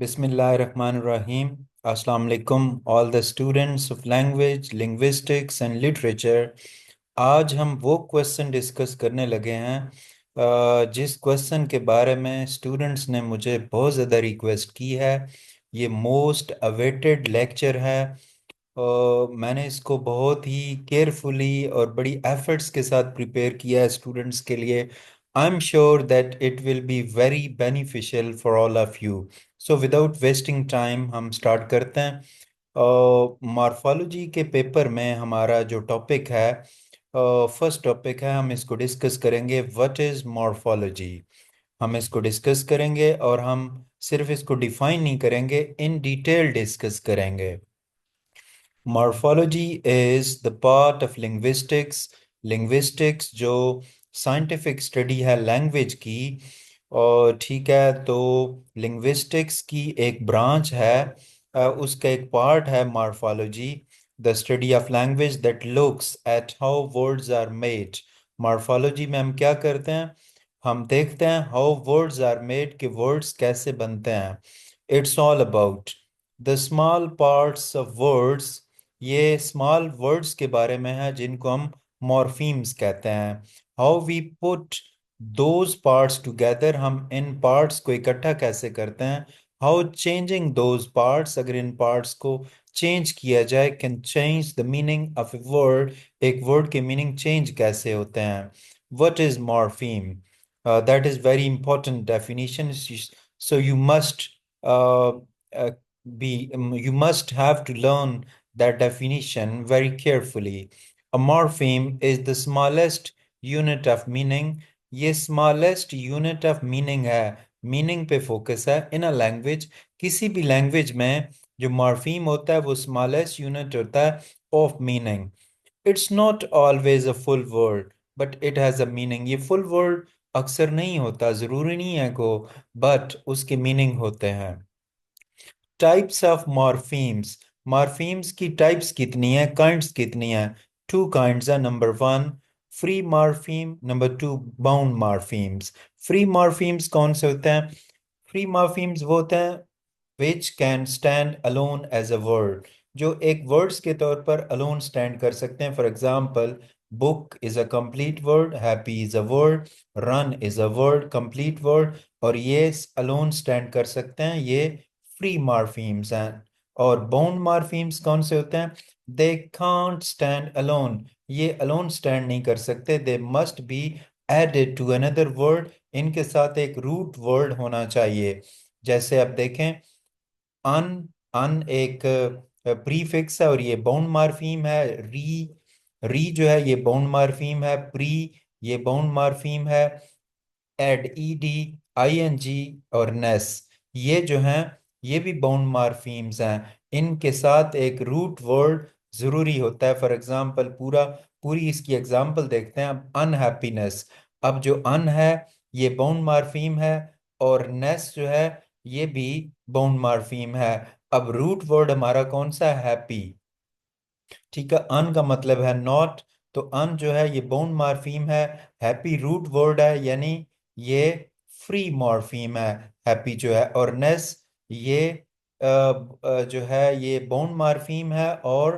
Bismillahirrahmanirrahim. Assalamu alaikum all the students of language, linguistics and literature. आज हम वो question discuss करने लगे हैं जिस क्वेश्चन के बारे में स्टूडेंट्स ने मुझे बहुत ज़्यादा रिक्वेस्ट की है। ये मोस्ट अवेटेड लेक्चर है। मैंने इसको बहुत ही केयरफुली और बड़ी एफर्ट्स के साथ प्रिपेयर किया है स्टूडेंट्स के लिए। I am sure that it will be very beneficial for all of you. So without wasting time हम स्टार्ट करते हैं। मॉर्फोलॉजी के पेपर में हमारा जो टॉपिक है, फर्स्ट टॉपिक है, हम इसको डिस्कस करेंगे व्हाट इज़ मॉर्फोलॉजी। हम इसको डिस्कस करेंगे और हम सिर्फ इसको डिफाइन नहीं करेंगे, इन डिटेल डिस्कस करेंगे। Morphology is the part of linguistics. Linguistics जो साइंटिफिक स्टडी है लैंग्वेज की, और ठीक है, तो लिंग्विस्टिक्स की एक ब्रांच है, उसका एक पार्ट है morphology, the study of language that looks at how words are made. Morphology में हम क्या करते हैं? हम देखते हैं हाउ वर्ड्स आर मेड, कि वर्ड्स कैसे बनते हैं। It's all about the small parts of words. ये स्मॉल वर्ड्स के बारे में है जिनको हम मॉर्फीम्स कहते हैं। How we put those parts together, हम इन पार्ट्स को इकट्ठा कैसे करते हैं। हाउ चेंजिंग दोज पार्ट्स, अगर इन पार्ट्स को चेंज किया जाए, can change the meaning of a word. एक वर्ड के मीनिंग चेंज कैसे होते हैं। What is morpheme? That is very important definition. So you must you must have to learn that definition very carefully. A morpheme is the smallest unit of meaning. ये smallest unit of meaning है, meaning पे focus है in a language। किसी भी language में जो morpheme होता है वो smallest unit होता है of meaning. It's not always a full word, but it has a meaning. ये full word अक्सर नहीं होता, ज़रूरी नहीं है को, but उसके meaning होते हैं। Types of morphemes. मॉर्फीम्स की टाइप्स कितनी है, काइंड्स कितनी है? टू काइंड्स है। Number one, free morpheme. Number two, bound morphemes. Free morphemes कौन से होते हैं? फ्री मॉर्फीम्स वो होते हैं which can stand alone as a word, जो एक वर्ड्स के तौर पर अलोन स्टैंड कर सकते हैं। For example, book is a complete word, happy is a word, run is a word, complete word, और ये अलोन स्टैंड कर सकते हैं। ये फ्री मॉर्फीम्स हैं। और बाउंड मॉर्फीम्स कौन से होते हैं? दे कांट स्टैंड अलोन, ये अलोन स्टैंड नहीं कर सकते, they must be added to another word, इनके साथ एक रूट वर्ड होना चाहिए। जैसे आप देखें, अन, अन एक प्रीफिक्स है और ये बाउंड मार्फीम है। री, री जो है ये बाउंड मार्फीम है। प्री, ये बाउंड मार्फीम है। एड, ईडी, आईएनजी और नेस, ये जो हैं ये भी बाउंड मार्फीम्स हैं। इनके साथ एक रूट वर्ड जरूरी होता है। फॉर एग्जांपल, पूरी इसकी एग्जांपल देखते हैं। अब अनहैप्पीनेस, अब जो अन है ये बाउंड मार्फीम है, और नेस जो है ये भी बाउंड मार्फीम है। अब रूट वर्ड हमारा कौन सा है? हैप्पी। ठीक है, अन का मतलब है नॉट, तो अन जो है ये बाउंड मॉर्फीम है। हैप्पी रूट वर्ड है, यानी ये फ्री मॉर्फीम है, हैप्पी जो है। और नेस, ये जो है ये बाउंड मॉर्फीम है, और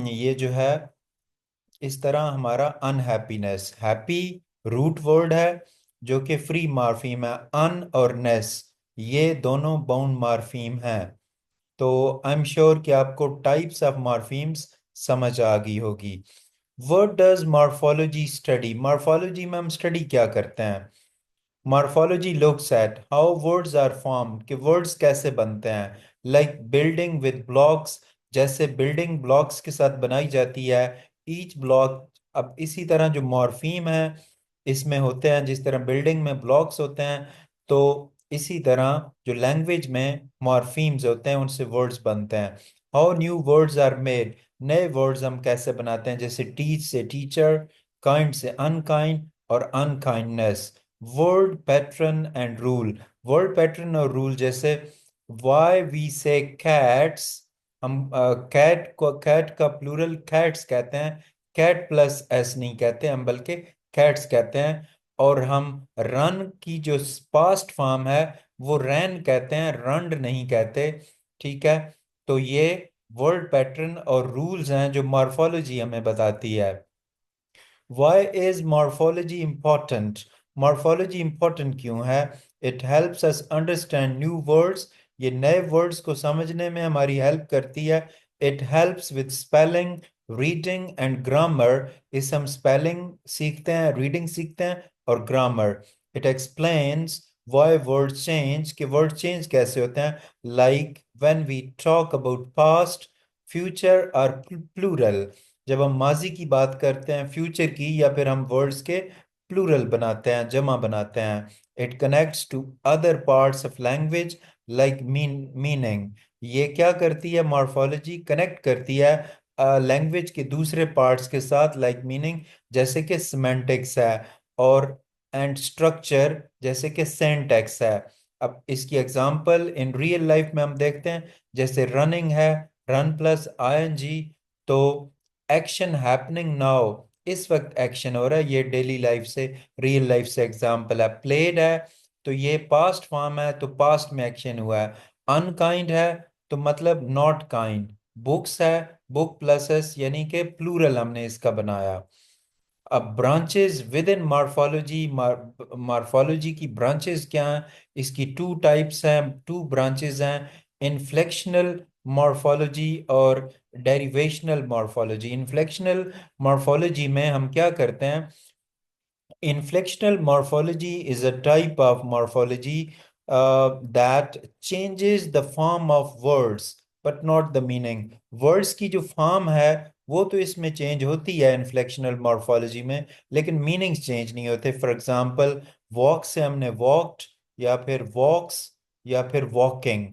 ये जो है इस तरह हमारा अनहैप्पीनेस, हैप्पी रूट वर्ड है जो कि फ्री मॉर्फीम है। अन और नेस ये दोनों बाउंड मॉर्फीम हैं। तो आई एम श्योर कि आपको टाइप्स ऑफ मॉर्फीम्स समझ आ गई होगी। What does morphology study? Morphology में हम स्टडी क्या करते हैं? Morphology looks at how words are formed, कि वर्ड्स कैसे बनते हैं। लाइक बिल्डिंग विद ब्लॉक्स, जैसे बिल्डिंग ब्लॉक्स के साथ बनाई जाती है। ईच ब्लॉक, अब इसी तरह जो मॉर्फीम है इसमें होते हैं, जिस तरह बिल्डिंग में ब्लॉक्स होते हैं, तो इसी तरह जो लैंग्वेज में मॉर्फीम्स होते हैं उनसे वर्ड्स बनते हैं। How new words are made, नए वर्ड्स हम कैसे बनाते हैं? जैसे टीच से टीचर, काइंड से अनकाइंड, और unkindness. Word pattern and rule, word pattern और रूल, जैसे वाई वी से कैट्स, हम कैट को, कैट का प्लूरल कैट्स कहते हैं, कैट प्लस एस नहीं कहते हम, बल्कि कैट्स कहते हैं। और हम रन की जो पास्ट फॉर्म है वो रैन कहते हैं, रंड नहीं कहते। ठीक है, तो ये वर्ड पैटर्न और रूल्स हैं जो मॉर्फोलॉजी हमें बताती है। Why is morphology important? Morphology important क्यों है? It helps us understand new words. ये नए words को समझने में हमारी help करती है। It helps with spelling, reading and grammar. इस हम spelling सीखते हैं, reading सीखते हैं और grammar. It explains why words change, कि word change कैसे होते हैं. Like when we talk about past, future or plural. जब हम माजी की बात करते हैं, फ्यूचर की, या फिर हम वर्ड्स के प्लूरल बनाते हैं, जमा बनाते हैं। It connects to other parts of language like meaning. ये क्या करती है? मॉर्फोलॉजी कनेक्ट करती है लैंग्वेज के दूसरे पार्ट्स के साथ, लाइक मीनिंग जैसे कि सिमेंटिक्स है, और एंड स्ट्रक्चर जैसे कि सिंटैक्स है। अब इसकी एग्जांपल इन रियल लाइफ में हम देखते हैं, जैसे रनिंग है, रन प्लस आईएनजी, तो एक्शन हैपनिंग नाउ, इस वक्त एक्शन हो रहा है, ये डेली लाइफ से, रियल लाइफ से एग्जांपल है। प्लेड है तो ये पास्ट फॉर्म है, तो पास्ट में एक्शन हुआ है। अनकाइंड है तो मतलब नॉट काइंड। बुक्स है, बुक प्लस एस, यानी कि प्लूरल हमने इसका बनाया। अब branches with in morphology, morphology की ब्रांचेस क्या हैं? इसकी टू टाइप्स हैं, टू ब्रांचेस हैं। इन्फ्लेक्शनल मॉर्फोलॉजी और डेरिवेशनल मॉर्फोलॉजी। इन्फ्लेक्शनल मॉर्फोलॉजी में हम क्या करते हैं? Inflectional morphology is a type of morphology that changes the form of words but not the meaning. Words की जो form है वो तो इसमें change होती है inflectional morphology में, लेकिन meanings change नहीं होते। For example, walk से हमने walked, या फिर walks, या फिर walking।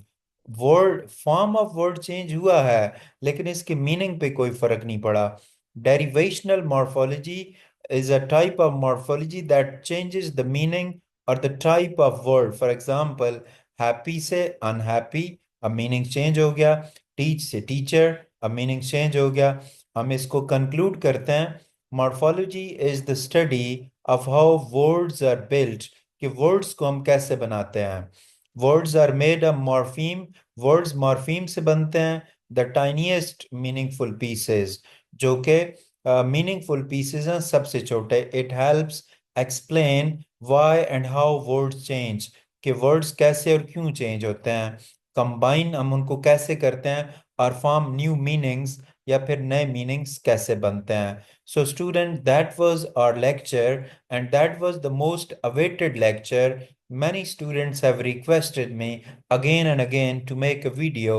Word form of word change हुआ है, लेकिन इसके मीनिंग पे कोई फर्क नहीं पड़ा। Derivational morphology is a type of morphology that changes the meaning or the type of word. For example, happy से unhappy, a meaning change हो गया। teach से teacher, a meaning change हो गया। हम इसको conclude करते हैं, morphology is the study of how words are built, कि words को हम कैसे बनाते हैं। words are made of morpheme, words morpheme से बनते हैं, the tiniest meaningful pieces, जो कि मीनिंगफुल पीसेस हैं सबसे छोटे। It helps explain why and how words change, कि वर्ड्स कैसे और क्यों चेंज होते हैं। कंबाइन हम उनको कैसे करते हैं, और फॉर्म न्यू मीनिंग्स, या फिर नए मीनिंग्स कैसे बनते हैं। So student, that was our lecture and that was the most awaited lecture. Many students have requested me again and again to make a video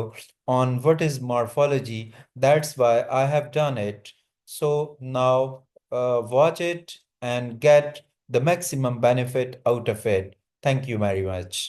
on what is morphology. That's why I have done it. So now watch it and get the maximum benefit out of it. Thank you very much.